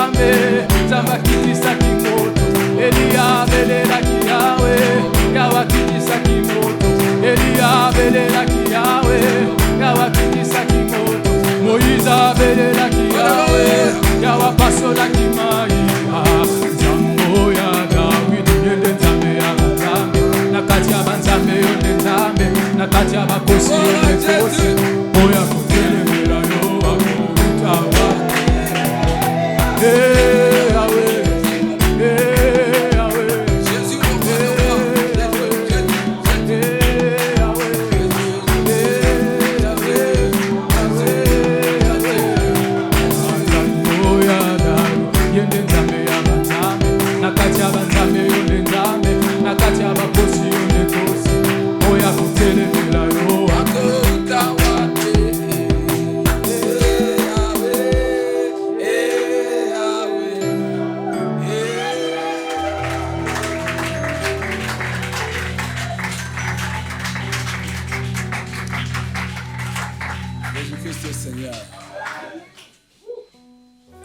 nzambe nzambe akitisaki moto eliyabelelaki yawe yawe akitisaki moto eliyabelelaki yawe yawe akitisaki moto moyize abelelaki yawe yawe apasolaki mai nzambo ya Dawidi yende nzambe ya banzambe nakati ya banzambe yonde nzambe nakati ya bakosi yonde kosi oya kotelemela yo akutawa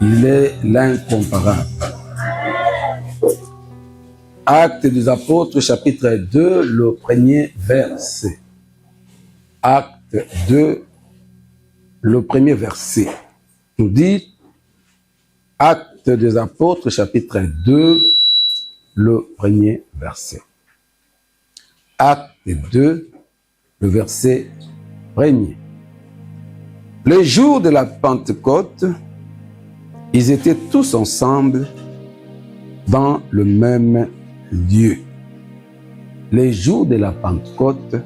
Il est l'incomparable. Actes des Apôtres, chapitre 2, le premier verset. Acte 2, le premier verset. Nous dit, Actes des Apôtres, chapitre 2, le premier verset. Acte 2, le verset premier. Le jour de la Pentecôte, ils étaient tous ensemble dans le même lieu. Les jours de la Pentecôte,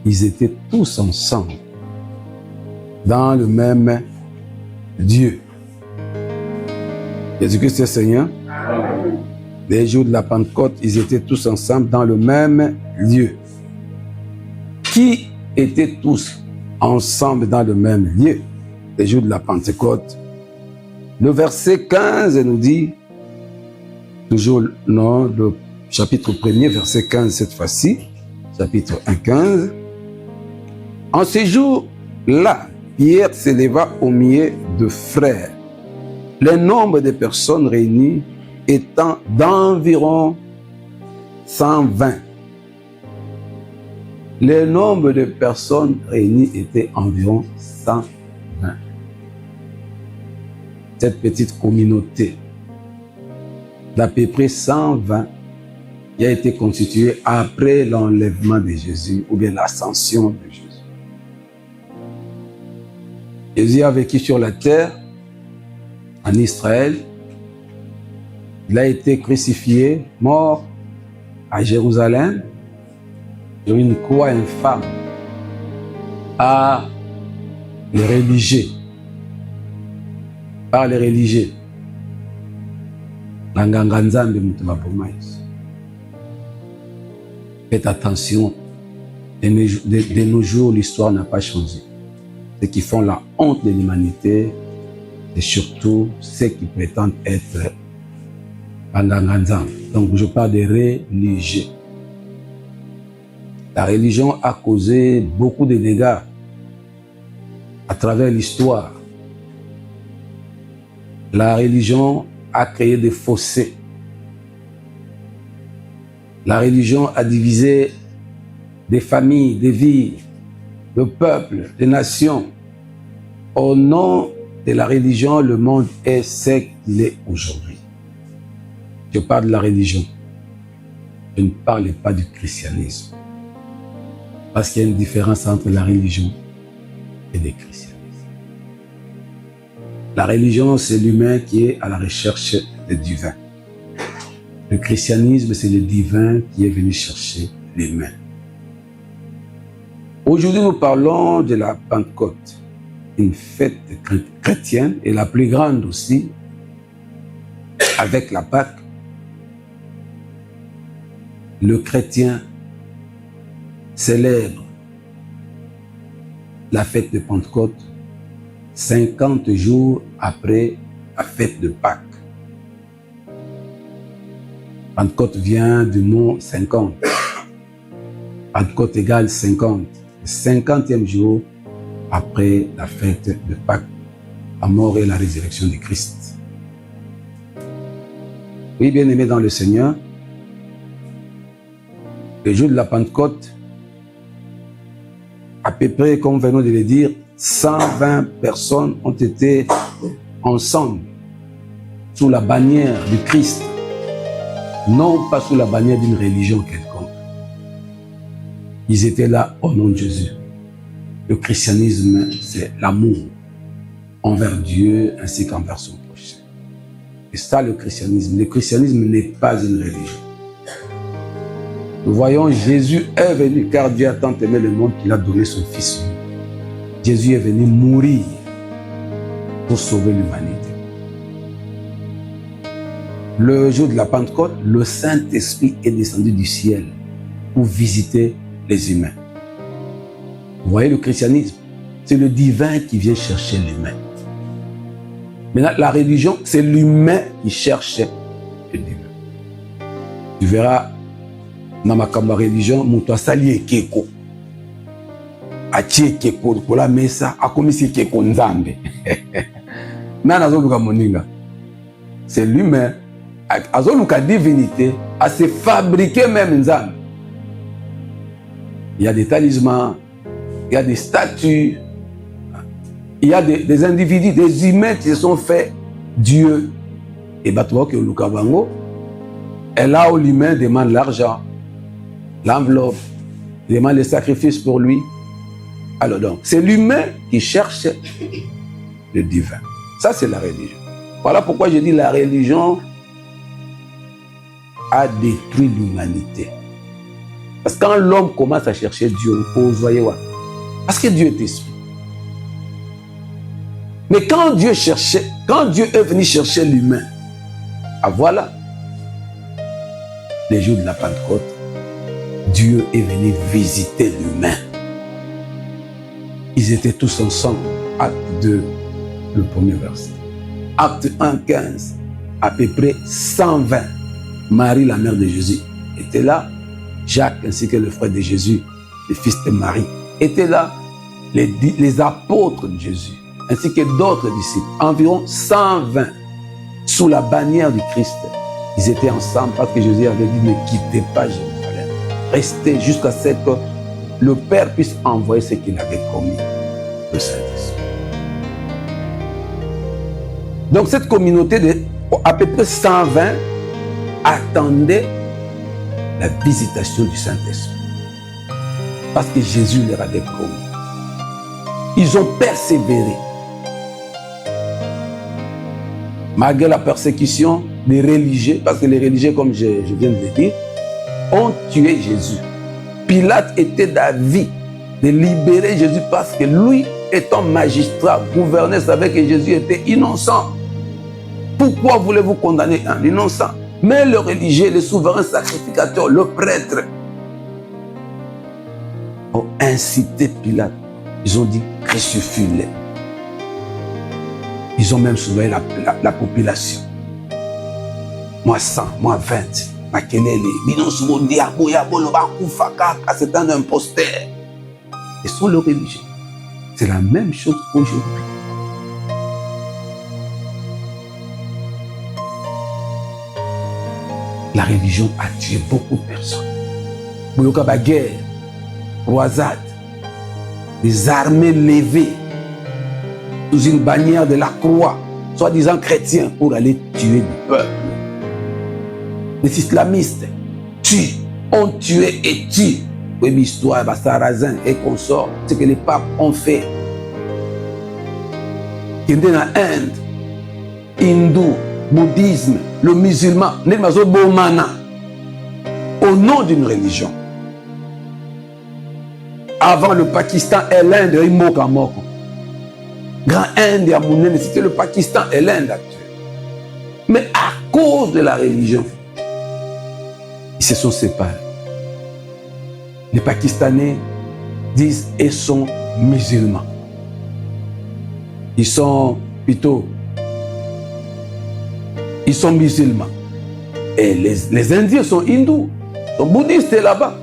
ils étaient tous ensemble dans le même lieu. Jésus-Christ est Seigneur. Les jours de la Pentecôte, ils étaient tous ensemble dans le même lieu. Qui étaient tous ensemble dans le même lieu? Les jours de la Pentecôte. Le verset 15 nous dit, toujours non, le chapitre 1er, verset 15 cette fois-ci, chapitre 1, 15. En ce jour-là, Pierre s'éleva au milieu de frères. Le nombre de personnes réunies étant d'environ 120. Le nombre de personnes réunies était environ 120. Cette petite communauté d'à peu près 120 qui a été constituée après l'enlèvement de Jésus ou bien l'ascension de Jésus. Jésus a vécu sur la terre, en Israël. Il a été crucifié, mort à Jérusalem, sur une croix infâme par les religieux. Par les religieux. Faites attention, de nos jours, l'histoire n'a pas changé. Ceux qui font la honte de l'humanité, et surtout ceux qui prétendent être Panganganzam. Donc je parle des religieux. La religion a causé beaucoup de dégâts à travers l'histoire. La religion a créé des fossés. La religion a divisé des familles, des vies, des peuples, des nations. Au nom de la religion, le monde est ce qu'il est aujourd'hui. Je parle de la religion. Je ne parle pas du christianisme. Parce qu'il y a une différence entre la religion et le christianisme. La religion, c'est l'humain qui est à la recherche du divin. Le christianisme, c'est le divin qui est venu chercher l'humain. Aujourd'hui, nous parlons de la Pentecôte, une fête chrétienne et la plus grande aussi, avec la Pâque. Le chrétien célèbre la fête de Pentecôte 50 jours après la fête de Pâques. Pentecôte vient du mot 50. Pentecôte égale 50. Le 50e jour après la fête de Pâques, la mort et la résurrection de Christ. Oui, bien-aimés dans le Seigneur, le jour de la Pentecôte, à peu près, comme venons de le dire, 120 personnes ont été ensemble sous la bannière du Christ, non pas sous la bannière d'une religion quelconque. Ils étaient là au nom de Jésus. Le christianisme, c'est l'amour envers Dieu ainsi qu'envers son prochain. Et ça, le christianisme. Le christianisme n'est pas une religion. Nous voyons, Jésus est venu, car Dieu a tant aimé le monde qu'il a donné son Fils. Jésus est venu mourir pour sauver l'humanité. Le jour de la Pentecôte, le Saint-Esprit est descendu du ciel pour visiter les humains. Vous voyez le christianisme, c'est le divin qui vient chercher l'humain. Maintenant, la religion, c'est l'humain qui cherche le divin. Tu verras, dans ma religion, mon sali ekeko. Atie ekeko, kola mesa, akomisi ekeko nzambe. C'est l'humain, azoluka divinité, à se fabriquer même nzambe. Il y a des talismans, il y a des statues, il y a des individus, des humains qui se sont faits Dieu. Et Batouba que Lukabango est là où l'humain demande l'argent, l'enveloppe, demande les sacrifices pour lui. Alors donc, c'est l'humain qui cherche le divin. Ça, c'est la religion. Voilà pourquoi je dis la religion a détruit l'humanité. Parce que quand l'homme commence à chercher Dieu, vous voyez, parce que Dieu est esprit. Mais quand Dieu est venu chercher l'humain, ah voilà, les jours de la Pentecôte, Dieu est venu visiter l'humain. Ils étaient tous ensemble, acte 2, le premier verset. Acte 1, 15, à peu près 120. Marie, la mère de Jésus, était là. Jacques ainsi que le frère de Jésus, le fils de Marie, étaient là. Les apôtres de Jésus, ainsi que d'autres disciples, environ 120, sous la bannière du Christ. Ils étaient ensemble parce que Jésus avait dit, ne quittez pas Jérusalem. Restez jusqu'à ce que le Père puisse envoyer ce qu'il avait promis, le Saint-Esprit. Donc cette communauté de à peu près 120 attendait la visitation du Saint-Esprit. Parce que Jésus leur avait promis. Ils ont persévéré. Malgré la persécution des religieux, parce que les religieux, comme je viens de le dire, ont tué Jésus. Pilate était d'avis de libérer Jésus parce que lui, étant magistrat, gouverneur, savait que Jésus était innocent. Pourquoi voulez-vous condamner un innocent? Mais le religieux, le souverain sacrificateur, le prêtre, ont incité Pilate. Ils ont dit, crucifie-le. Ils ont même surveillé la population. Moi 100, moi 20, c'est un imposteur. Ils sont le religieux. C'est la même chose aujourd'hui. La religion a tué beaucoup de personnes. Boyoka guerre, croisade, des armées levées sous une bannière de la croix, soi-disant chrétiens, pour aller tuer du peuple. Les islamistes ont tué et tuent. Oui, l'histoire, Sarrazin et consorts, ce que les papes ont fait. Qui est dans l'Inde, hindou, bouddhisme, le musulman, au nom d'une religion. Avant le Pakistan et l'Inde, Grand Inde, c'était le Pakistan et l'Inde actuelle. Mais à cause de la religion, ils se sont séparés. Les Pakistanais disent qu'ils sont musulmans. Ils sont plutôt... Ils sont musulmans. Et les Indiens sont hindous, sont bouddhistes là-bas.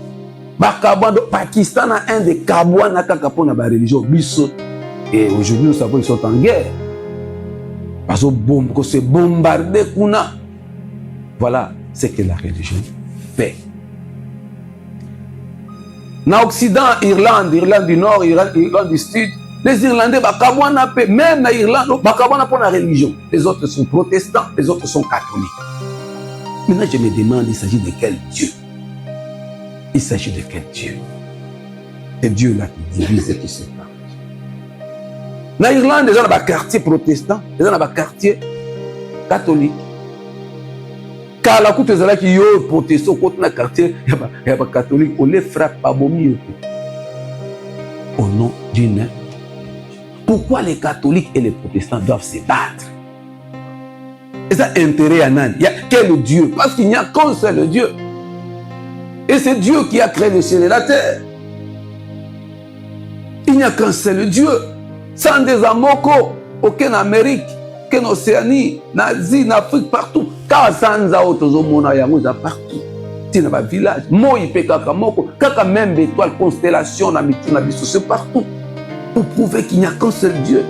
Le Pakistan a un des Kabouana Kakapon à la religion. Et aujourd'hui, nous savons qu'ils sont en guerre. Parce que c'est bombardé. Voilà ce que la religion fait. Dans l'Occident, Irlande du Nord, Irlande du Sud, les Irlandais, même dans l'Irlande, pour la religion. Les autres sont protestants, les autres sont catholiques. Maintenant, je me demande, il s'agit de quel Dieu? Il s'agit de quel Dieu? C'est Dieu-là qui divise et qui sépare. Dans l'Irlande, les gens ont un quartier protestant, les gens ont un quartier catholique. Car la coûte est qui est protestant, quand on a un quartier, il y a un catholique, on les frappe pas au milieu. Au nom d'une. Pourquoi les catholiques et les protestants doivent se battre? Et ça, intérêt à Nan. Il y a quel Dieu? Parce qu'il n'y a qu'un seul Dieu. Et c'est Dieu qui a créé le ciel et la terre. Il n'y a qu'un seul Dieu. Sans des amoko, aucun Amérique, aucun Océanie, en Asie, en Afrique, partout. Car sans autres hommes, il y a partout. C'est dans le village. Moi, il peut kaka même étoile, constellation, c'est partout. Pour prouver qu'il n'y a qu'un seul Dieu.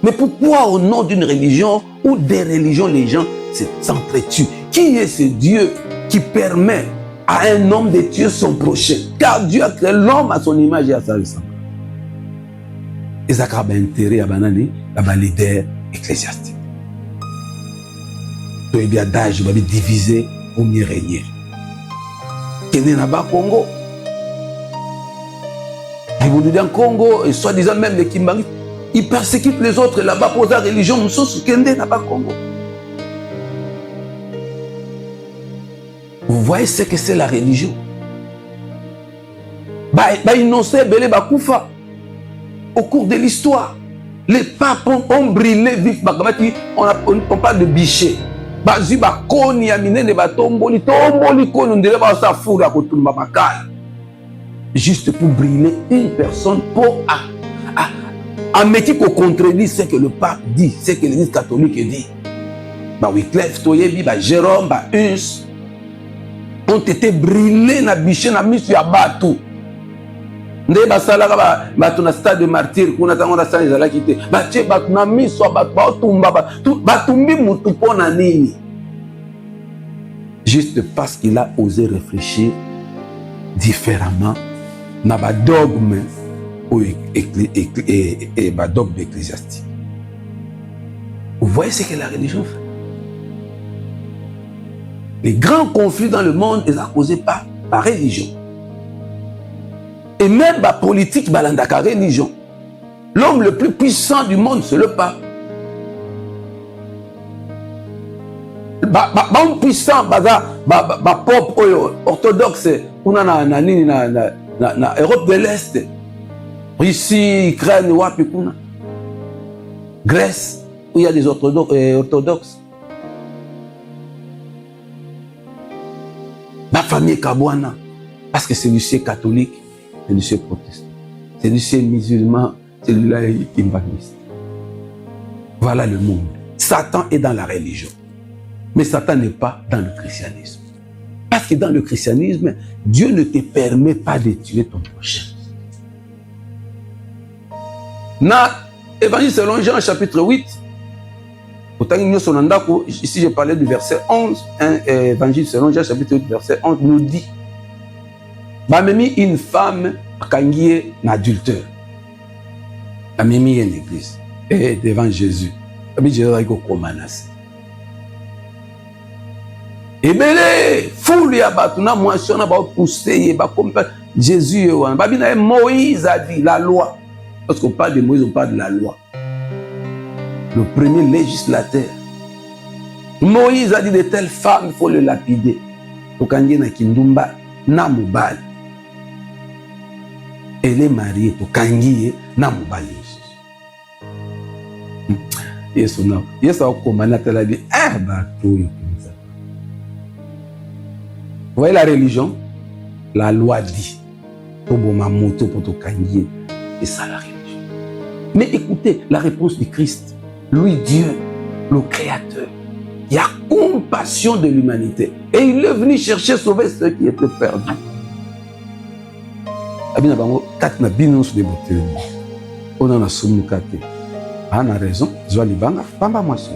Mais pourquoi au nom d'une religion ou des religions, les gens s'entretuent? Qui est ce Dieu qui permet à un homme de tuer son prochain? Car Dieu a créé l'homme à son image et à sa ressemblance. Et ça a intérêt à un leader ecclésiastique. Donc il y a d'âge, il va diviser pour mieux régner. Kene na ba Congo. Les Burundais en Congo, et soi-disant même les Kimbangi, ils persécutent les autres là-bas pour la religion. Nous sommes Kende na ba Congo. Vous voyez ce que c'est la religion? Innocent belé ba koufa. Au cours de l'histoire, les papes ont brûlé vif. On parle de bichet. Bazu ba koni amine de ba tomboli koni on dirait ba sa foura ko tumba bakal. Juste pour brûler une personne pour à mettre qu'on contredit ce que le pape dit, ce que l'Église catholique dit. Ba Wycliffe Toyebi, ba Jérôme, ba Hus ont été brûlés na bichet na misu ya batu. Nde basalaka bato na stade de martyr kuna tango na sala ezala kite batie bato na miso bato batumba batumbi mutu pona nini, juste parce qu'il a osé réfléchir différemment na ba dogme et ba dogme ecclésiastique. Vous voyez ce que la religion fait? Les grands conflits dans le monde sont causés par religion. Et même la politique, la religion. L'homme le plus puissant du monde, c'est le pape. L'homme puissant, pop orthodoxe, on a na Europe de l'Est, Russie, Ukraine, Grèce, où il y a des orthodoxes. Ma famille Kabouana, parce que celui-ci est catholique. Celui-ci est protestant, celui-ci est musulman, celui-là est kimbaniste. Voilà le monde. Satan est dans la religion. Mais Satan n'est pas dans le christianisme. Parce que dans le christianisme, Dieu ne te permet pas de tuer ton prochain. Dans l'Évangile selon Jean, chapitre 8, ici je parlais du verset 11, Évangile selon Jean, chapitre 8, verset 11, nous dit Bamemi une femme kangié n'adultère. Bamemi une église. Et devant Jésus. Bamemi Jésus a komanasi. Ebele foule ya batuna moisiona ba pousser ba comme Jésus wana. Babina Moïse a dit la loi. Parce qu'on parle de Moïse, on parle de la loi. Le premier législateur. Moïse a dit de telle femme, il faut le lapider. Okangié na kindumba na mobali. Elle est mariée, to kangiye na mobali. Yesu na. Yesu a commandé à la vie. Vous voyez la religion? La loi dit. Toboma moto pour to kangiye. C'est ça la religion. Mais écoutez la réponse du Christ. Lui, Dieu, le Créateur. Il y a compassion de l'humanité. Et il est venu chercher sauver ceux qui étaient perdus. Abina bango kat na bino su de botelemi. On a soumukate. a raison, zwa libanga, pamba mwasi.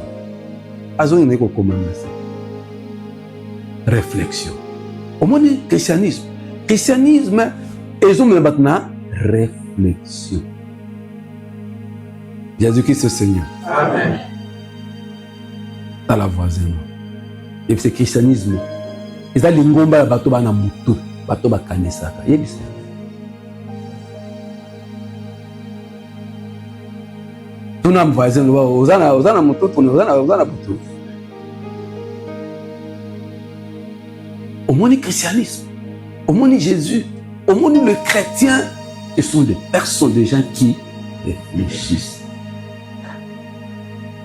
Azo yene ko komanda ça. Réflexion. Au moins christianisme. Christianisme, ils ont maintenant réflexion. Jésus-Christ est Seigneur. Amen. Dans la voisine. Et c'est christianisme. Ils ont l'ingomba ya bato bana mutu, bato bakanisaka. Yebisa. Tuna voisin ozana mutu, ozana mutu. Au monde christianisme, au monde Jésus, au monde le chrétien, ce sont des personnes, des gens qui réfléchissent.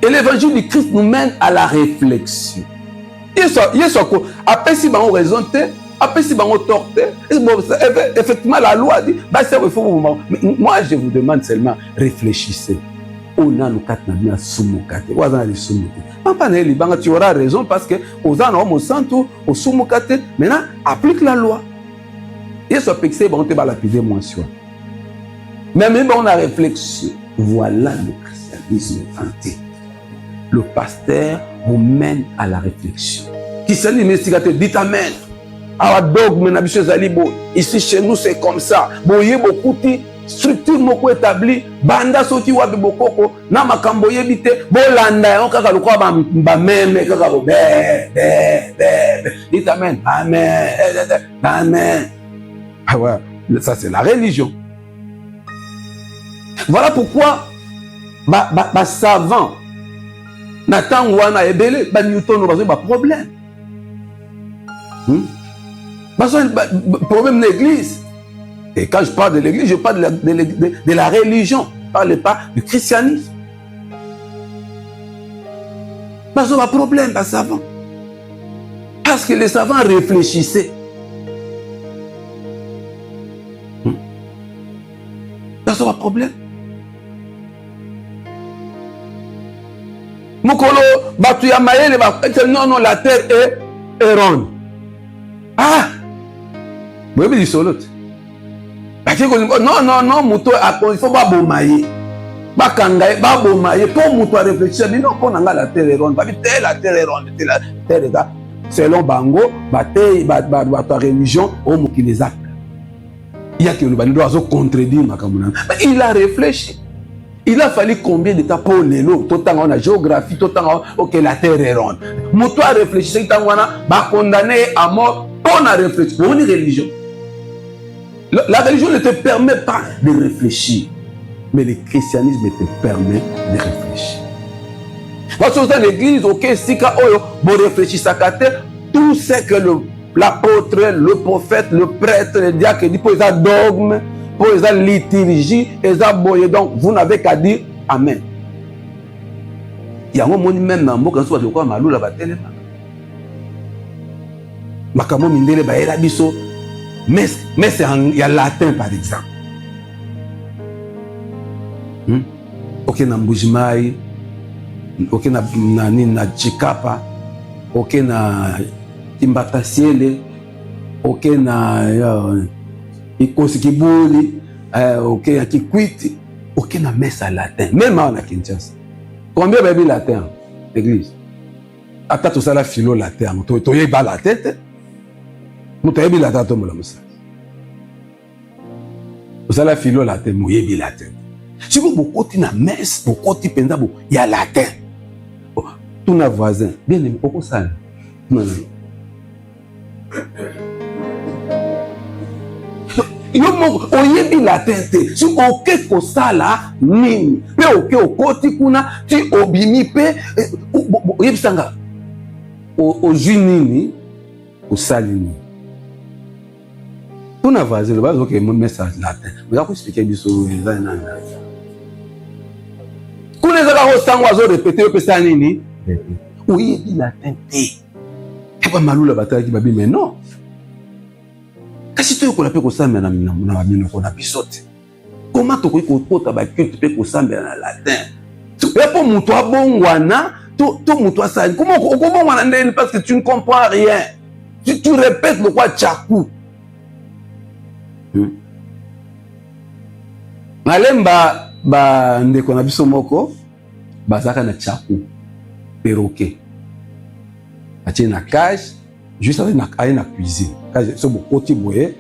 Et l'évangile du Christ nous mène à la réflexion. Après si on raison, après si on torte, effectivement la loi dit, moi je vous demande seulement, réfléchissez. On a nos quatre nabiens soumokate. On a les soumokate. Papa ne libanga, tu auras raison parce que aux ans au santo au soumokate. Maintenant applique la loi. Et ce pexé bon te va lapider moins sûr. Mais même on a réflexion. Voilà le christianisme entier. Le pasteur vous mène à la réflexion. Qui s'est l'investigateur dit amen. Our dogme na biso zalibo. Ici chez nous c'est comme ça. Boye beaucoup de structure moko établie banda soti wapi bokoko na makambo yebite bolanda yo kaka lokwa ba meme kaka bo dit amen amen amen. Ah ouais, ça c'est la religion. Voilà pourquoi ba savant Nathan wana ebele ba Newton bazo ba problème. Problème de l'église. Et quand je parle de l'église, je parle de la religion. Je ne parle pas du christianisme. Parce qu'il y a un problème, les savants. Parce que les savants réfléchissaient. Parce qu'il y a un problème. Mokolo, Batuya Mayele, non, la terre est ronde. Ah! Vous avez dit solo. Non, muto il faut pas bomayer. Ba kangaye, ba bomayer pour muto réfléchir. Non, pour nanga la terre est ronde. La terre est ronde. La terre est là. Selon Bango, ba religion, au qui les actes. Il y a que le bandi doit se contredire makamuna. Il a réfléchi. Il a fallu combien de temps pour l'élo, tout temps on a géographie, tout temps ok la terre est ronde. Muto a réfléchi, c'est temps on a condamné à mort pour la réflexion. Pour une religion. La religion ne te permet pas de réfléchir, mais le christianisme te permet de réfléchir. Parce que dans l'église, ok, si vous réfléchissez à tout ce que l'apôtre, le prophète, le prêtre, le diacre dit pour les dogmes, pour les liturgies, les boyés, donc vous n'avez qu'à dire Amen. Il y a un moment même dans le mot quand soit quoi malou la bataille. Makamo mindele ba era biso. Mais c'est il y a latin par exemple. Ok na mbujimai, ok na chikapa, ok na timbatasiele, ok na ikosikibuli, ok na kikwiti, ok na messe latin. Même en Kinshasa. Combien de latin l'église? Ata tout ça la philo latin, to yeba la tête. Mutayebi la tête mola musa. Vous allez philo la tête, muyebi la tête. Si vous beaucoup na messe, beaucoup ti penza bo, il y a la tête. Tout na voisin, bien aimé, pourquoi ça? Non. Yo mo oyebi la tête. Si oké ko sala nini, pe oké okoti kuna ti obimi pe oyebi sanga. O junini, o salini. Tout n'a pas le bas, ok, mon message latin. Mais après, expliquer du saut, les uns quand les gens sont en répéter, on peut ça nini. Oui, il latin. Et pas malou la bataille qui va bien, mais non. Qu'est-ce que tu as fait comme ça, mais on a pisoté. Comment tu as fait comme ça, mais en latin? Et pour mon toi bon wana, tout mon toi ça. Comment wana parce que tu ne comprends rien. Tu répètes le quoi tchakou. Malemba ba ndeko na biso moko bazaka na tchakou, perroquet. Atie na cage, juste avec na cuisine. Cage, c'est beaucoup de boye,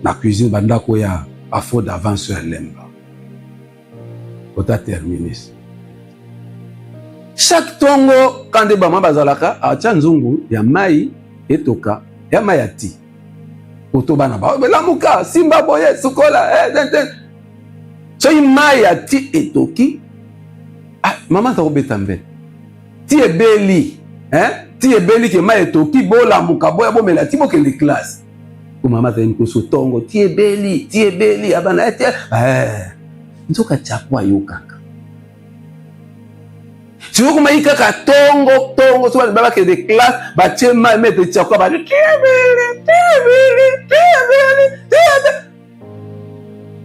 na cuisine, banda ko ya afro d'avance sur lemba. On a terminé. Chaque tongo, quand des maman bazalaka, atia nzungu, ya mai, etoka, ya mai ati. Oto bana ba, la muka, simba boye, sukola, so yi mai ati etoki, ah, maman ta robeta mbe. Ti e beli, ti e beli ke mai etoki, bo la muka, boya bo melati, bo ke les classes. Ko maman ta yinko so tongo, ti e beli, abana, nzoka chakwa yo kaka. Si vous avez kaka tongo, so ba ke de classe, ba tie ma mettre chakwa ba ti e beli.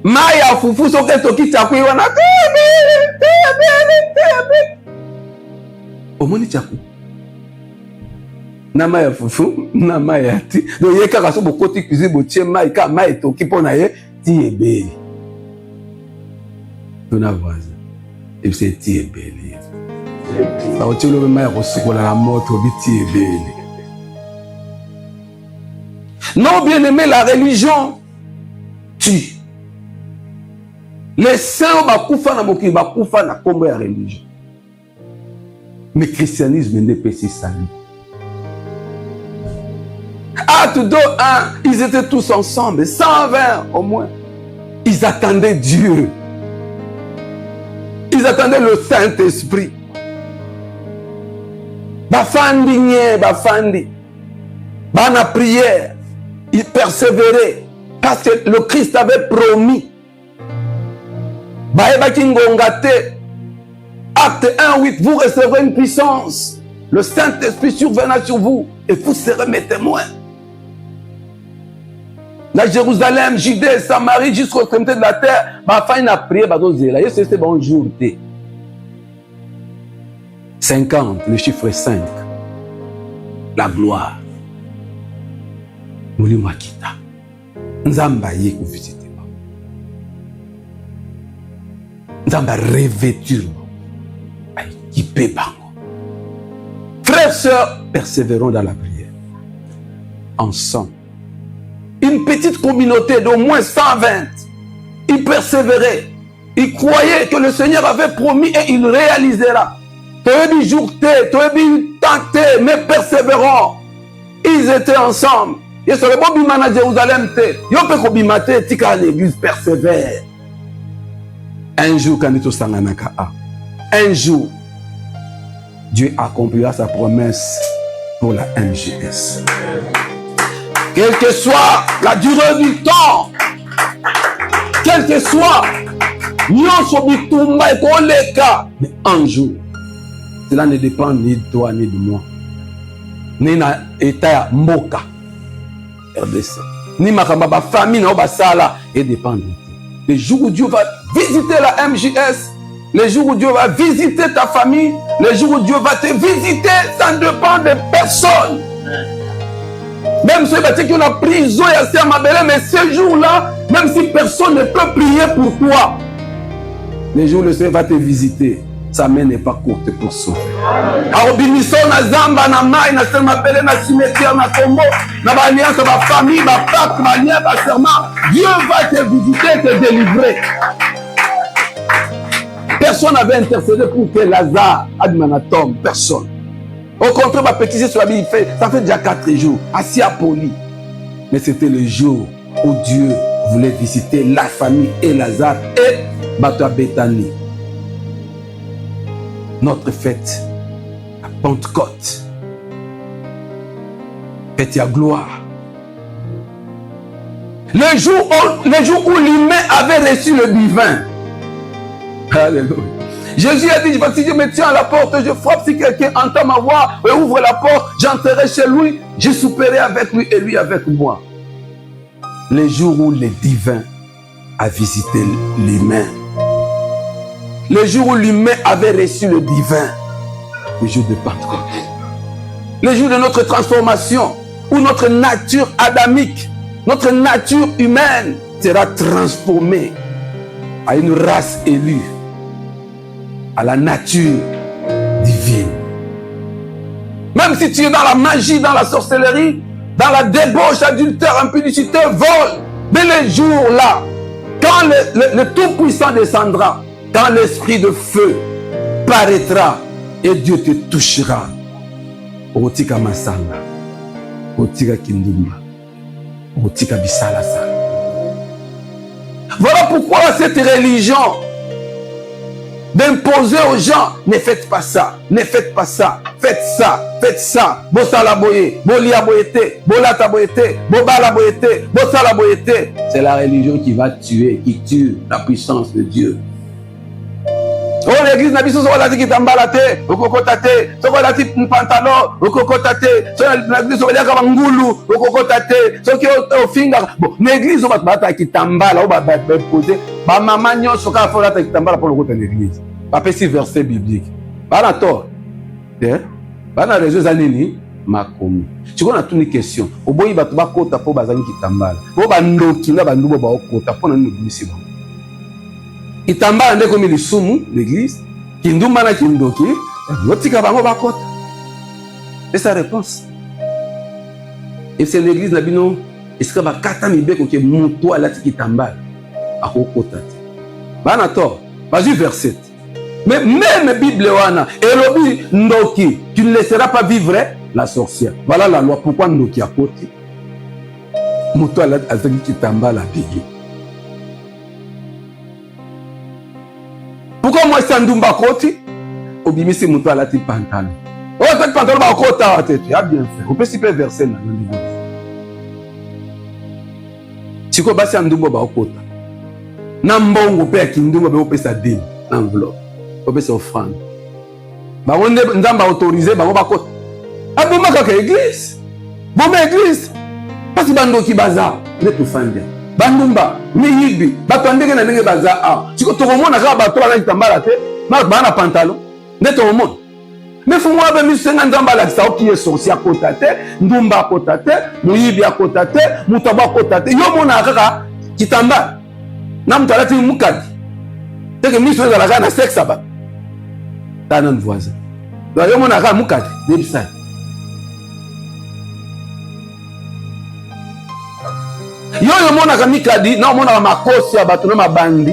Maya fufu so ke toki chakwa yo na ti e beli. Omoni chakwa. Na maya fufu, na maya ti. Do ye kaka so bokoti cuisine bo tie mai ka mai toki pona ye ti e beli. Tuna voisin. Et c'est ti e beli. Ça va tuer le même à la mort au biti et belle. Non, bien aimé, la religion tue. Les saints bakoufa na moki bakoufa na kombo ya religion. Mais le christianisme n'est pas si salut. Acte 2, 1, ils étaient tous ensemble, 120 au moins. Ils attendaient Dieu. Ils attendaient le Saint-Esprit. Bafandi, bana prière, il persévérait parce que le Christ avait promis. Acte 1, 8, vous recevrez une puissance. Le Saint-Esprit surviendra sur vous et vous serez mes témoins. La Jérusalem, Judée, Samarie, jusqu'aux extrémités de la terre, bafandi na prière, bazozela. C'est bon jour. 50, le chiffre 5. La gloire. Moulima kita. Nzamba ye ko visiter. Nzamba revêtir. Équipé bango. Frères, sœurs, persévérons dans la prière. Ensemble. Une petite communauté d'au moins 120. Ils persévéraient. Ils croyaient que le Seigneur avait promis et il réalisera. Toyebi jourté, toyebi tenté, mais persévérant. Ils étaient ensemble. Ils seraient bon bimana Jérusalem te. Yo pe ko bimate tika l'église persévère. Un jour quand nous sanganaka un jour Dieu accomplira sa promesse pour la MGS. Quelle que soit la durée du temps, quel que soit nyonso bitumba ekoleka, mais un jour cela ne dépend ni de toi ni de moi. Ni na état mboka RDC. Ni makamba famille na basala et dépend de toi. Le jour où Dieu va visiter la MJS, le jour où Dieu va visiter ta famille, le jour où Dieu va te visiter, ça ne dépend de personne. Même ceux qui ont la prison, mais ce jour-là, même si personne ne peut prier pour toi, le jour où le Seigneur va te visiter, sa main n'est pas courte pour sauver. Arobiniso na zamba na mai na sema pele na cimetière na Congo na ba alliance ba famille ba pacte ba lien ba serment. Dieu va te visiter et te délivrer. Personne n'avait intercédé pour que Lazare admanatom, personne. Au contraire, ma petite sur la Bible, ça fait déjà 4 jours, assis à Poli. Mais c'était le jour où Dieu voulait visiter la famille et Lazare et Bato Bethanie. Notre fête, la Pentecôte, fête à gloire. Le jour où l'humain avait reçu le divin. Alléluia. Jésus a dit, si je me tiens à la porte, je frappe, si quelqu'un entend ma voix et ouvre la porte, j'entrerai chez lui, je souperai avec lui et lui avec moi. Le jour où le divin a visité l'humain. Le jour où l'humain avait reçu le divin. Le jour de Pentecôte. Le jour de notre transformation, où notre nature adamique, notre nature humaine sera transformée à une race élue, à la nature divine. Même si tu es dans la magie, dans la sorcellerie, dans la débauche, adultère, impudicité, vol, mais les jours-là, quand le Tout-Puissant descendra, quand l'esprit de feu paraîtra et Dieu te touchera, otika masanga, otika kindumba, otika bisalasa. Voilà pourquoi cette religion d'imposer aux gens, ne faites pas ça, ne faites pas ça, faites ça, faites ça, bosala boye, bolia boyete, bolata boyete, bobala boyete, bosala boyete. C'est la religion qui va tuer, qui tue la puissance de Dieu. Oh, l'église n'a pas besoin de dire tambalate, okokotate, sokolati pantalon, okokotate, l'église va dire kabangulu, okokotate, soki ofinga. Bon, l'église va battre qui tambala, va poser, ba maman nyo soka fola ta kitambala pour le côté de l'église. Pas petit verset biblique. Pas la tort. Hein? Pas dans les années makomi. Tu connais toutes les questions. Au bout il va te bakota pour bazangi kitambala. Bo bandoki na bandubo ba okota pour na l'église. Kitambala ndeko mi lisumu l'église, kindumba na kindoki, lotika bango bakota. C'est sa réponse. Et c'est l'église na bino, est-ce que ba kata mibeko ke muto alati kitambala akokota te. Bana tort, vas-y verset. Mais même Bible wana, elobi ndoki, tu ne laisseras pas vivre la sorcière. Voilà la loi. Pourquoi ndoki akoti? Muto alati kitambala bigi. Pourquoi moi c'est ndumba koti? Obimisi muto alati pantalon. Oh, cette pantalon ba kota wa tete. Tu as bien fait. On peut s'y faire verser na l'église. Siko basi ndumba ba kota. Na mbongo pe kindumba be opesa deni, enveloppe. Opesa offrande. Ba wonde nzamba autorisé ba ba kota. Aboma ka église. Boma église. Parce bandoki bazar, ne tout fande. Bandumba, miyibi, batandeke na ndenge bazar a. Siko tokomona ka bato ala kitambala te, na bana pantalon. Ne tokomona. Mais faut moi be misenga nzamba la sa okiye sorcier akota te, ndumba akota te, muyibi akota te, mutaba akota te. Yo mona kaka kitambala. Na mtalati mukadi. Teke miso ezala ka na sexe ba. Tana voisin. Yo mona ka mukadi, debisa. Yo mona ka mikadi, na mona ka makosi ya bato na mabandi.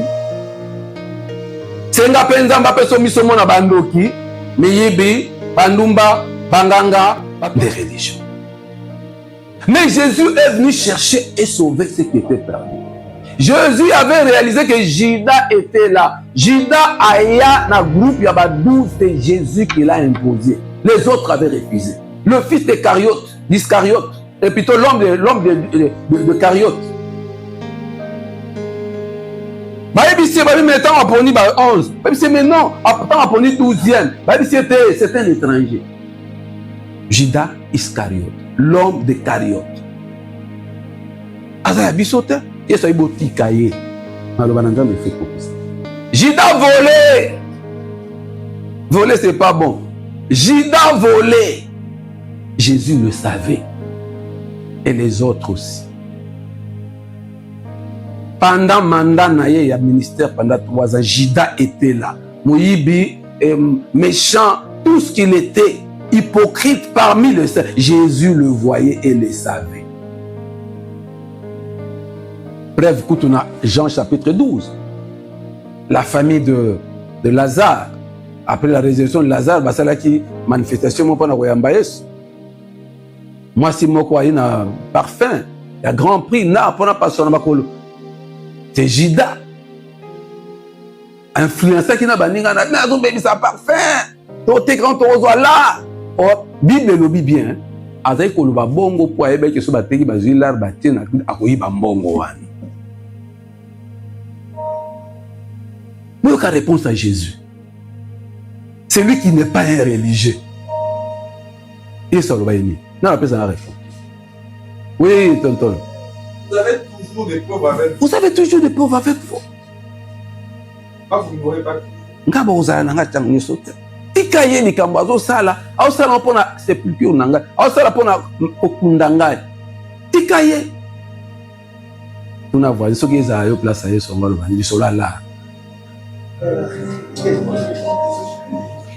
Senga penza mba peso miso mona bandoki, miyibi, bandumba, banganga, des religions. Mais Jésus est venu chercher et sauver ce qui était perdu. Jésus avait réalisé que Judas était là. Judas aya na groupe yaba 12, c'est Jésus qui l'a imposé. Les autres avaient refusé. Le fils d'Iscariote, et plutôt l'homme de Cariote. Mais tant apponi 11. Mais non, tant apponi 12e. C'est un étranger. Judas Iscariote, l'homme de Cariote. Azaya bisote. Judas volé. Voler, c'est pas bon. Judas volé. Jésus le savait. Et les autres aussi. Pendant mandat naye, il y a ministère pendant 3 ans. Judas était là. Moïbi, méchant, tout ce qu'il était, hypocrite parmi les saints. Jésus le voyait et le savait. Bref, écoute, on a Jean chapitre 12. La famille de Lazare. Après la résurrection de Lazare, bah, c'est là qui manifestation mon pendant koyamba Yesu. Moi si moi quoi il a parfum, il y a grand prix na pendant passion na bakolo. C'est Judas. Influenceur qui n'a baninga na zo baby ça parfum. Tout est grand tozo là. Oh, Bible le dit bien. Azai ko luba bongo po ayebe ke so bateki bazilar batina akoyi ba mbongo wana. Mais aucune réponse à Jésus. C'est lui qui n'est pas un religieux. Et ça va aimer. Non, après ça, la réponse. Oui, tonton. Vous avez toujours des pauvres avec vous. Vous avez toujours des pauvres avec vous. Ah, vous n'aurez pas. Ngaba ozala nanga tango sote. Tika ye likambo azosala, azosala pona sépulture nanga, azosala pona okundanga. Tika ye. Tuna voix soki eza yo place ya Yesu ngalo bandi sola la.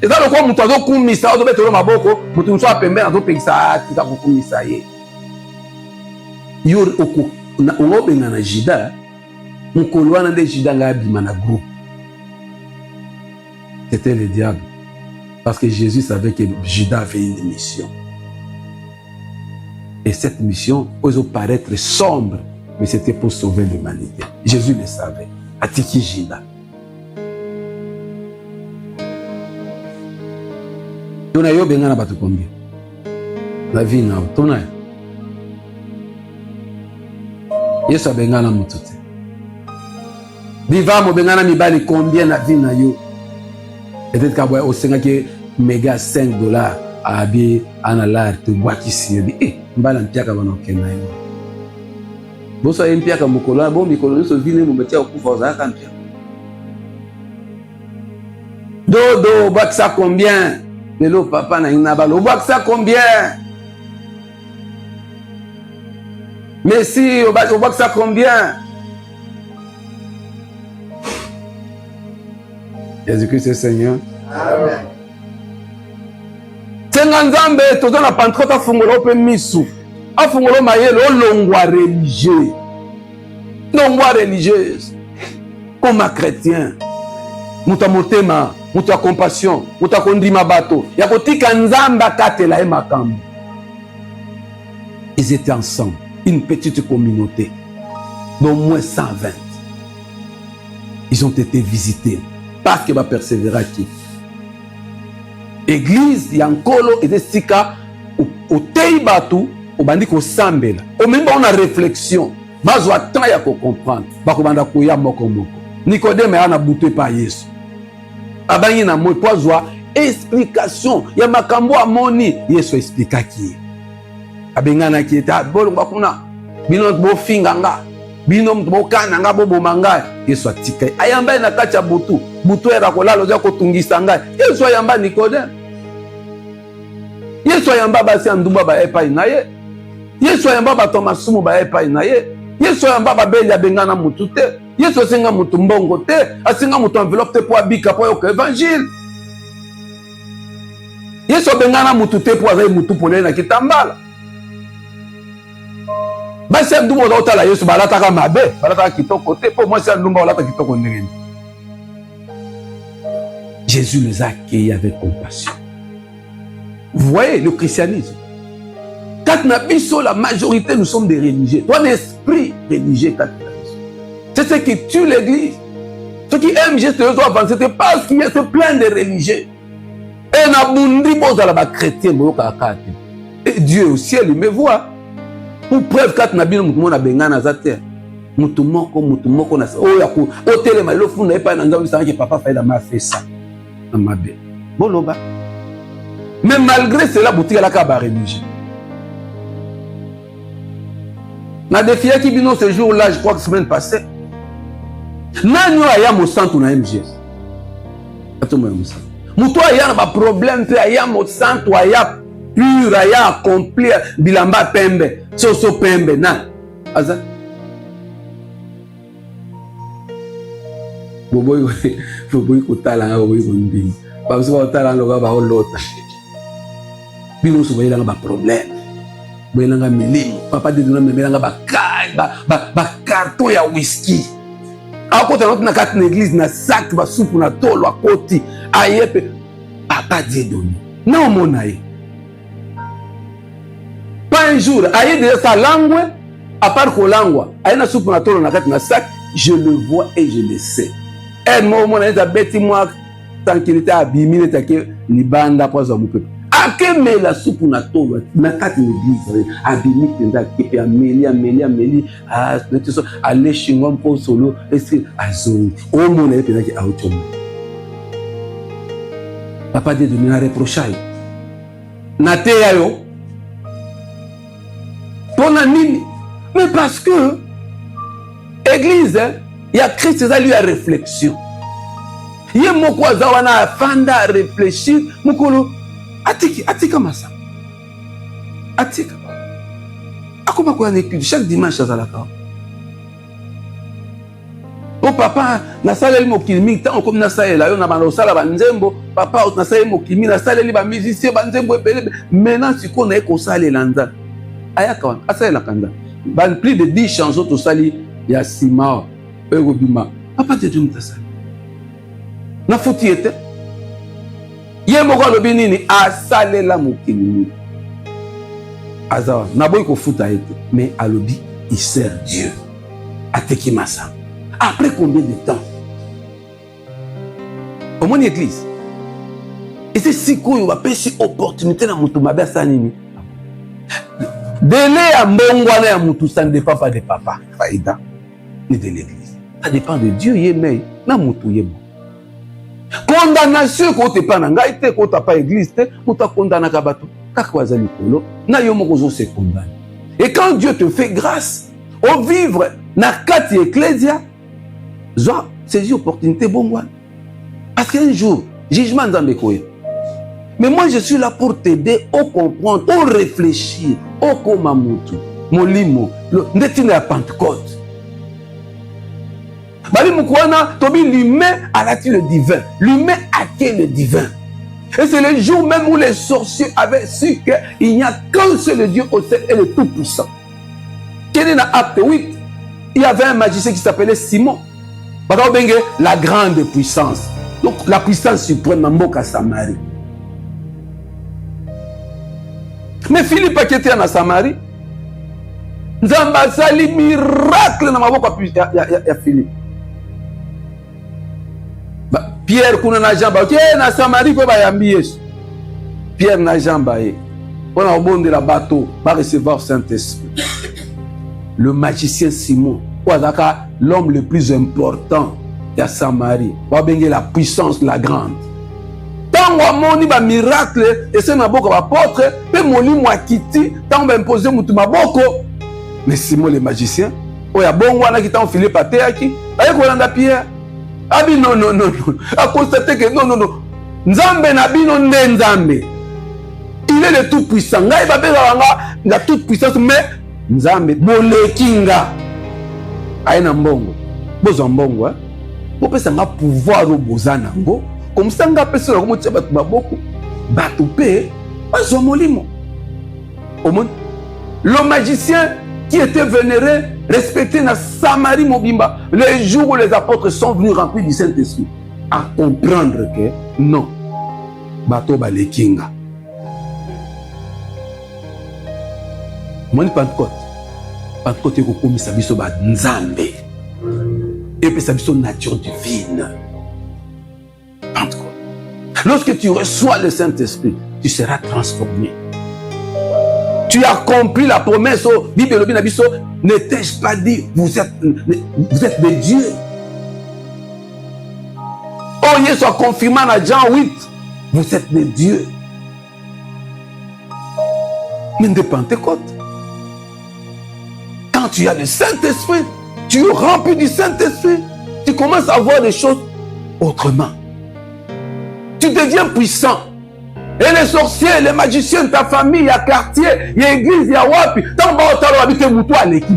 Et ça, le quoi, mon toiseau, kumisa, on doit mettre le maboko, mon toiseau, à pembe, on doit payer ça, tu vas kumisa. Yo, on a bien Jida, mon coloine de Jida, n'a bimana groupe. C'était le diable. Parce que Jésus savait que Judas avait une mission. Et cette mission osait paraître sombre, mais c'était pour sauver l'humanité. Jésus le savait. Atiki Judas. On a eu bengana batu combien? La vie na tona. Yesu a bengana mutute. Viva mo bengana mibali combien la vie na yo? Peut-être qu'à au Sénégal, méga $5 à bien en alerte, tu vois qui s'y dit, eh, m'bala mpiaka bano kenayo. Bon ça mpiaka mukolo, bon mikolo so vile mo metia okufa za kampia. Dodo, bois ça combien? Lelo papa na inabalo, bois ça combien? Messi, bois ça combien? Jésus-Christ est Seigneur. Amen. Senga nzambe tozo na Pentecôte afungolo pe misu. Afungolo mayelo longwa religieux. Longwa religieuse. Comme chrétien. Muta motema, muta compassion, muta kondima bato. Ya kotika nzamba katela e makambo. Ils étaient ensemble, une petite communauté d'au moins 120. Ils ont été visités. Parce que va persévérer qui église yankolo et sika au teibatu au bandi ko sambela au même on a réflexion bazo attend ya ko comprendre ba ko banda ko ya moko moko Nicodème ana buté pa Yesu abangi na mo poizwa explication ya makambo amoni Yesu explica qui abengana qui était bolo bakuna bino bo finganga bino mokana nga bobo manga Yesu atika ayamba na kacha butu era kolalo za kotungisa ngai Yesu ayamba Nicodème Yesu ayamba basi andumba ba epa inaye Yesu ayamba ba Tomasumu ba epa inaye Yesu ayamba ba beli abengana mutu te Yesu asenga mutu mbongo te asenga mutu enveloppe te po abika po yo évangile Yesu abengana mutu te po azai mutu pole na kitambala basi andumba za otala Yesu balataka mabe balataka kitoko te po moi si andumba balata kitoko ndenge. Jésus les a accueillis avec compassion. Vous voyez le christianisme. Quand la majorité nous sommes des religieux. Toi, l'esprit religieux, c'est ce qui tue l'église. Ceux qui aiment Jésus avancer, c'est parce qu'il y a plein de religieux. Et nabundi boza la chrétien et Dieu au ciel il me voit. Pour preuve quand nabino mutumo na bengana za terre. Mutumoko na o ya ko otelema lo funda epa na nzambe sanki papa faida ma fait ça. Amabe. Boloba. Mais malgré cela, boutique la kaba religieux. Na défié qui bino ce jour-là, je crois que semaine passée. Nanyo aya mo centre na MGS. Atomo ya musa. Muto aya na ba problème pe aya mo centre aya pur aya accompli bilamba pembe, soso pembe na. Aza. Boboy kotala boboy kondini. Ba so kotala loba ba olota. Bino so bayela ba problème. Bayela nga milimo. Papa de dona memela nga ba carton ya whisky. Akota not na kat na église na sac ba soupe na tolo akoti. Ayepe papa de dona. Non mon aïe. Pas un jour, aïe de sa langue à part ko langwa. Aïe na soupe na tolo na kat na sac, je le vois et je le sais. Et moi mon aïe beti moi tranquillité abimine take libanda poza mu peuple. Akeme la soupe na tolo na kat l'église abimi tenda kepe ameli so aller chingom po solo est-ce azo o mon aïe pena ki auto. Papa de donner un reprochage. Nate yayo. Pour la nini. Mais parce que église, il y a Christ qui a lui à réflexion. Il y a mon quoi zawana fanda à réfléchir. Mukolo atika masa. Atika. Akoma quoi l'église chaque dimanche à la carte. Oh papa, na sala mo kilimi tant comme na sala yo na bano sala banzembo papa na sala mokimi na sala li ba musicien ba nzembo ebele maintenant siko na eko sala lanza aya ka asala la kanda ba plus de 10 chansons to sali ya sima ego bima papa te tu mtasala na futi ete ye moko alobi nini asala la mokimi azawa na boy ko futa ete mais alobi il sert Dieu ateki masa après combien de temps au moins église et c'est si quoi va pêcher opportunité na mutu mabe sa nini délai à mbongwana ya mutu ça ne dépend pas de papa faïda ni de l'église ça dépend de Dieu yemei na mutu yemo condamnation ko te pa na ngai te ko ta pa église te muta condamna ka bato kaka wazali kolo na yo moko zo se condamne et quand Dieu te fait grâce au vivre na kati ecclésia zo saisir opportunité bongwana parce qu'un jour jugement nzambe koye. Mais moi, je suis là pour t'aider, au comprendre, au réfléchir, au komamutu, molimo, ndetine à Pentecôte. Bali mukwana, tobi l'humain a-t-il le divin, l'humain a-t-il le divin. Et c'est le jour même où les sorciers avaient su qu'il n'y a qu'un seul Dieu au ciel et le Tout-Puissant. Quel est l'acte 8? Il y avait un magicien qui s'appelait Simon. La grande puissance. Donc la puissance suprême en Mboka Samarie. Mais Philippe qui était en Samarie, Nzamba sali miracle na maboko ya Philippe. Pierre kuna na Jean ba ok na Samarie pe ba yambi Yesu. Pierre na Jean ba ye. On a obonde la bateau va recevoir Saint-Esprit. Le magicien Simon, l'homme le plus important de Samarie, va benga la puissance la grande. Tant que ba miracle et c'est maboko ba apôtre, pe molimo akiti, tant ba imposer mutu maboko. Mais Simon le magicien, oya bongo wana ki tant Philippe ateaki, aye ko landa Pierre. Abi non. A constaté que non. Nzambe na bino nde Nzambe. Il est le tout puissant. Ngai ba bela nga la toute puissance mais Nzambe bolekinga. Aye na mbongo. Bozo mbongo hein. Bopesa nga pouvoir au bozana ngo. Comme ça nga pesa ko motia batu baboko. Batu pe bazo molimo. Au monde le magicien qui était vénéré, respecté dans Samarie Mobimba, les jours où les apôtres sont venus remplis du Saint-Esprit, à comprendre que non, bato balekinga. Moi ni Pentecôte est comme ça biso ba nzambe. Et puis ça biso nature divine. Pentecôte. Lorsque tu reçois le Saint-Esprit, tu seras transformé. Tu as accompli la promesse au Bible Nabiso. Ne t'ai-je pas dit, vous êtes des dieux. Oh, Jésus a confirmé dans Jean 8, vous êtes des dieux. Mais de Pentecôte, quand tu as le Saint-Esprit, tu es rempli du Saint-Esprit, tu commences à voir les choses autrement. Tu deviens puissant. Et les sorciers, les magiciens de ta famille, il y a quartier, il y a église, il y a wapi. Tant que tu as habité Moutou à l'équipe.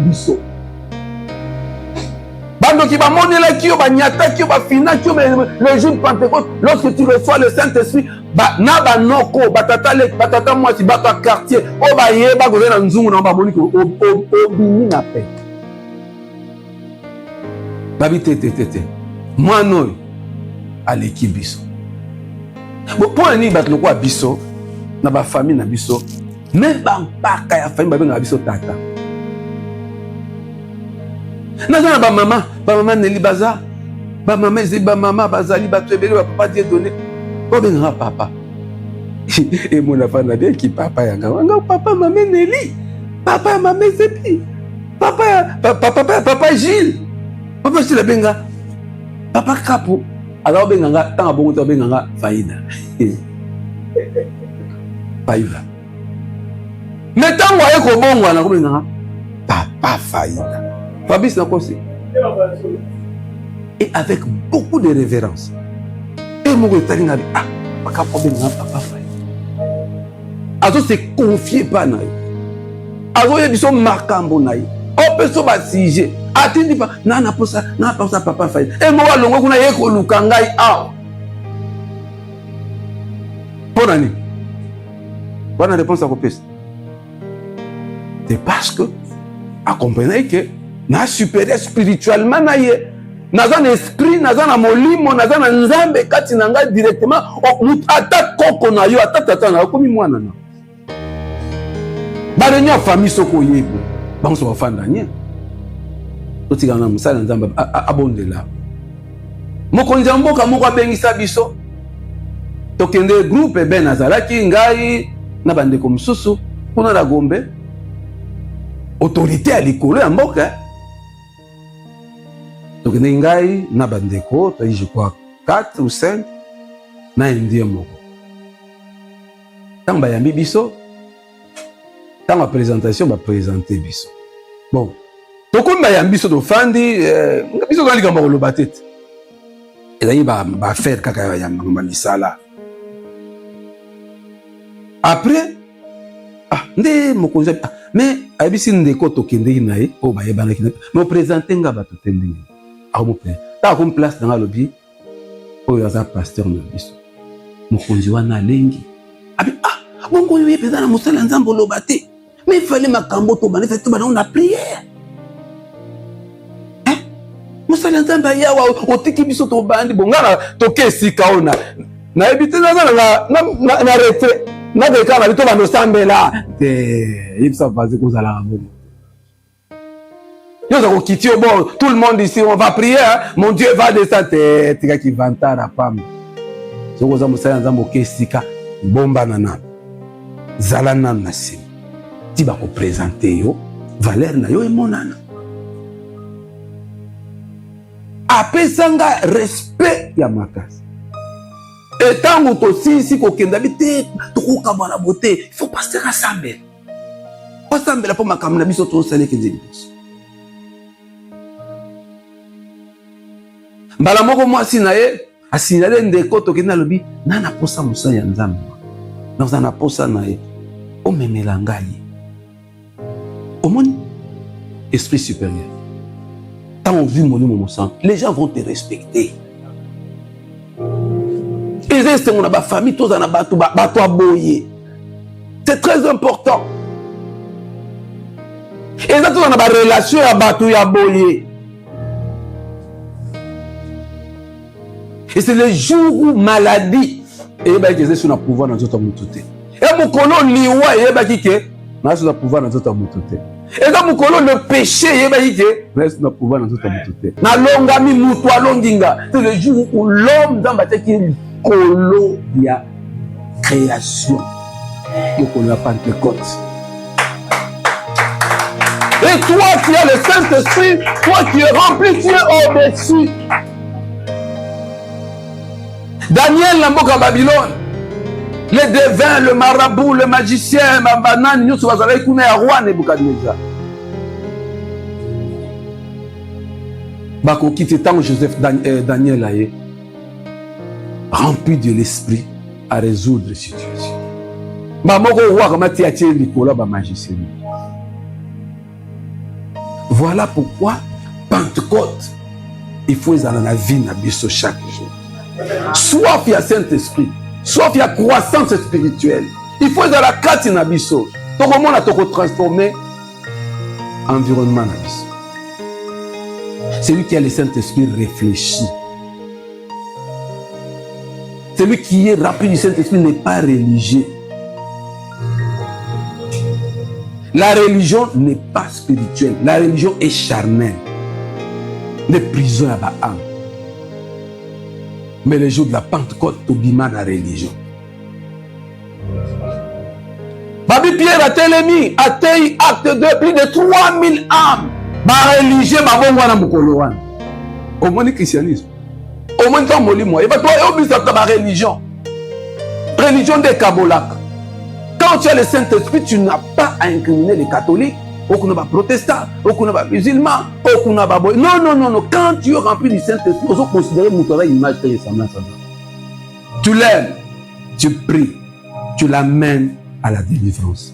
Bando qui va monter là, qui va nyata, qui va finir, qui va le jour de Pentecôte, lorsque tu reçois le Saint-Esprit, na ba noko, batata moi si bata quartier, o ba ye ba goza na nzungu na ba moniko, o bini na paix. Babi tete. Moi non à l'équipe biso. Bon, pour un nid, battre quoi biso, na ba famille na biso, même ba mpaka ya famille ba biso tata. Na ba maman Nelly Baza, ba maman Zé, ba maman Bazali, ba Trebele, ba papa Dieu donné. Ko benga papa. Et mon enfant na bien qui papa ya nga papa maman Nelly, papa maman Zépi, papa Gilles, papa Gilles benga, papa Kapo. Alors benga tant bon to benga faïda. Faïda. Mais tant voyez ko bon wana ko benga papa faïda. Fabrice na kosi. Et avec beaucoup de révérence. Et mon talinga papa benga papa faïda. Azo se confier pas na. Azo ye biso makambo na. O peso ba sije. Atindi pa na posa papa faïda. Et moi longo kuna yeko lukangai a. Pour l'année. Bonne réponse à Copes. C'est parce que, à comprendre que, na supérieur spirituellement, na ye, na un esprit, na un molimo, na un nzambe, kati nanga directement, ata koko na yo, ata tata na yo, komi mwana na. Ba renyo famille soko yebo, ba on se va fanda nye. Toti kana musala nzambe abondela. Mokonzi mboka moko abengisa biso. Tokende groupe ben azalaki ngai na bandeko mususu kuna na Gombe. Autorité à l'école ya mboka. Tokende ngai na bandeko, je crois 4 ou 5 na indie moko. Tamba yambi biso. Tamba présentation ba présenter biso. Bon. Tokomba yambi biso to fandi biso kali kamba lo batete. Et là il va faire kaka ya misala. Après nde mokonzi mais abisi ndeko tokende naye o bayebana kina me présenter nga bato tende a mo plaît ta comme place dans lobby o yaza pasteur na biso mokonzi wana lengi abi bongo yo peza na mosala nzambo lo bate mais il fallait makambo to bana fait to bana on a prière mosala nzamba ya wa otiki biso to bandi bongana tokesika ona na ebite na retrait na de quand habito bando sambela il ça va se la bonne yo ça quitter bon tout le monde ici on va prier hein? Mon Dieu va de sa tête qui vanta la femme so ko za mosala nzambo kesika bomba nana zalana nasi ti ba ko présenter yo valeur na yo emonana apesanga respect ya makasi. Et tant que tu si kokenda bité tokoka bana beauté, il faut passer ensemble. Ensemble la pour makamna biso to sale ke dibos. Mbala moko mwasi na ye asinale ndeko tokenda lobi nana posa musa ya nzambe. Dans na posa na ye o memela ngai. Au monde esprit supérieur. Tant on vit mon sang, les gens vont te respecter. C'est très important. Et ça, on a une relation à Batou Yaboye. Et c'est le jour où maladie, et bien que c'est un pouvoir dans notre monde. Et mon colon liwa, et bien que c'est un pouvoir dans notre monde. Et quand mon colon le péché, et bien que c'est un pouvoir dans notre monde. Na longami mutwa longinga, c'est le jour où l'homme dans la tête qui colo de la création. Donc on a Pentecôte. Et toi qui as le Saint-Esprit, toi qui es rempli, tu es au-dessus. Daniel Lamboka Babylone, le devin, le marabout, le magicien, ma banane, nous sommes allés à un roi Nebuchadnezzar. Bako quitte tant Joseph Daniel aye. Rempli de l'esprit à résoudre les situations. Voilà pourquoi Pentecôte, il faut dans la vie chaque jour. Soit il y a Saint-Esprit, soit il y a croissance spirituelle. Il faut dans la carte nabiso. Donc comment on a transformé l'environnement nabiso. Celui qui a le Saint-Esprit réfléchit. Celui qui est rempli du Saint-Esprit n'est pas religieux. La religion n'est pas spirituelle. La religion est charnelle. Des prisons à Baal. Mais le jour de la Pentecôte, tu bima la religion. Babi Pierre a télémi, a télémi, acte 2, plus de 3000 âmes. Ba religieux, ba bon wana mukolowan. Au moins le christianisme. Au moins tant molimo. Et bah toi, et au plus de la religion. Religion des Kabolak. Quand tu as le Saint-Esprit, tu n'as pas à incriminer les catholiques, aucun protestant, aucun musulman, aucun baboy. Non, non, non, non. Quand tu es rempli du Saint-Esprit, on doit considérer mon image et semblance. Tu l'aimes, tu pries, tu l'amènes à la délivrance,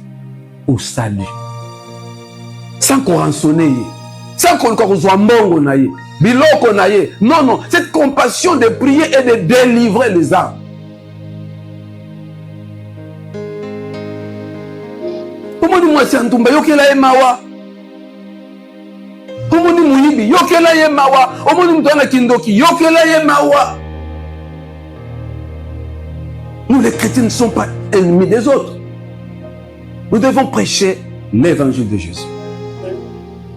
au salut. Sans qu'on rançonne, sans qu'on soit mbongo naïe, biloko naïe. Non, non. Cette compassion de prier et de délivrer les âmes. Omoni mwasi antumba yokela ye mawa. Omoni muyibi yokela ye mawa. Omoni mutwana kindoki yokela ye mawa. Nous les chrétiens ne sommes pas ennemis des autres. Nous devons prêcher l'évangile de Jésus.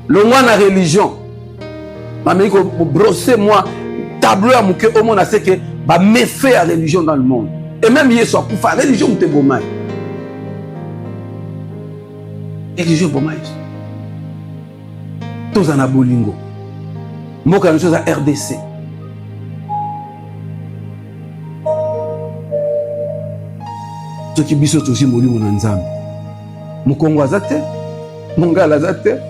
Le moi la religion. Mais il brosser moi tableau à mouke au monde à ce que bah méfait à religion dans le monde. Et même hier soir pour faire religion ou te bomai. Religion bomai. Tous en abolingo. Moi quelque chose à RDC. Ceux qui bisous aussi moli mon nzambe. Mon Congo azate, mon Gala azate,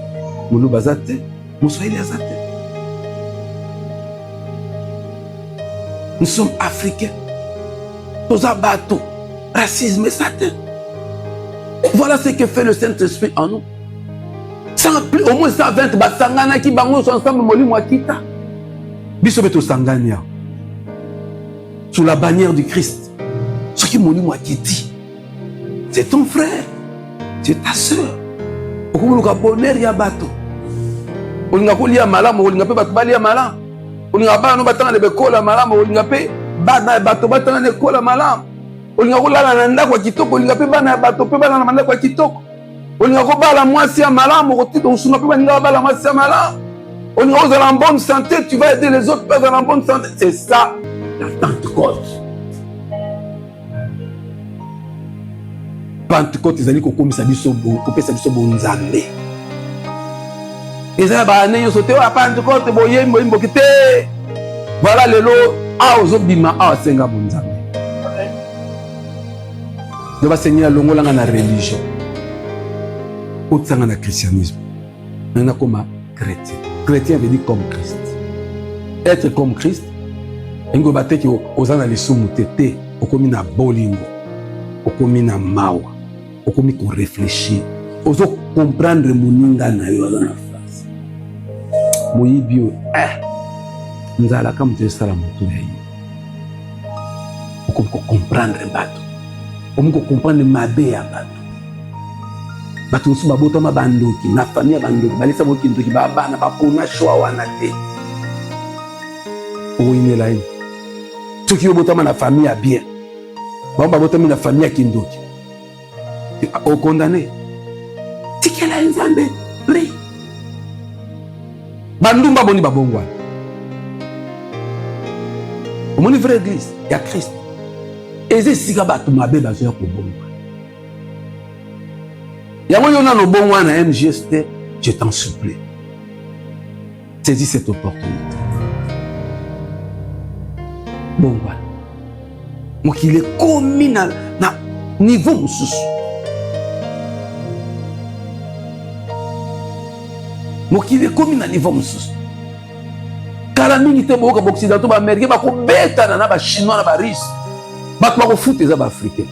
mon Luba azate, mon Swahili azate. Nous sommes africains. Tous abattus. Racisme et Satan. Voilà ce que fait le Saint-Esprit en nous. Au moins 120 basangana qui bango sont ensemble moli moi kita. Biso beto sangania. Sous la bannière du Christ. Ce qui moli moi kiti. C'est ton frère. C'est ta soeur. Okuluka bonheur ya bato. Olinga kolia malamu, olinga pe bato balia malamu. Olinga ba no batanga de kola malamu, olinga pe bana bato batanga de kola malamu. Olinga kolala na ndako kitoko, olinga pe bana bato pe bana na ndako kitoko. Olinga ko bala mwasi ya malamu, okotito usuna pe bana bala mwasi ya malamu. Olinga ozala en bonne santé, tu vas aider les autres personnes en bonne santé. C'est ça la Pentecôte. Pentecôte ezali kokomisa biso kopesa biso bonzambe. Ezali ba neyo sote wa Pentecôte boyembo imbokite. Voilà lelo a ozobima a senga bonzambe. De ba seigneur longola na religion. Otsanga na christianisme. Nana comme chrétien. Chrétien veut dire comme Christ. Être comme Christ. Ngo bateki ozana lisumu tete okomi na bolingo. Okomi na mawa. Okomi ko réfléchir. Ozo comprendre moninga na yo na face. Moyibio nzala comme tu sala mutu ya yi. Okomi ko comprendre bato. Okomi ko comprendre mabe ya bato. Bato nsu babota mabandoki na famille bandoki balisa boki ndoki bana bakona shwa wana te. Oinela yi. Tuki obota na famille ya bien. Bamba bota na famille ya kindoki. Au condamné. Tikela nzambe, prie. Bandumba boni babongwa. Omoni vraie église, il y a Christ. Eze sika batu mabe bazo ya kobongwa. Yango yona no bongwa na MGST, je t'en supplie. Saisis cette opportunité. Bongwa. Mokile komi na niveau mususu. Mokile komi na niveau mususu. Kala mingi te boka boccidentaux ba américain ba ko beta na ba chinois na ba russe. Ba ko foot eza ba africain.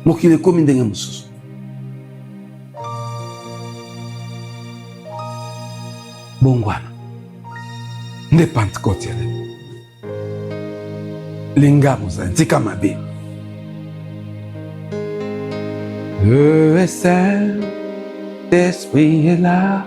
Mokile komi ndenge mususu. Bongwana. Nde Pentecôte yale. Linga muza ntika mabe. Le Saint-Esprit est là.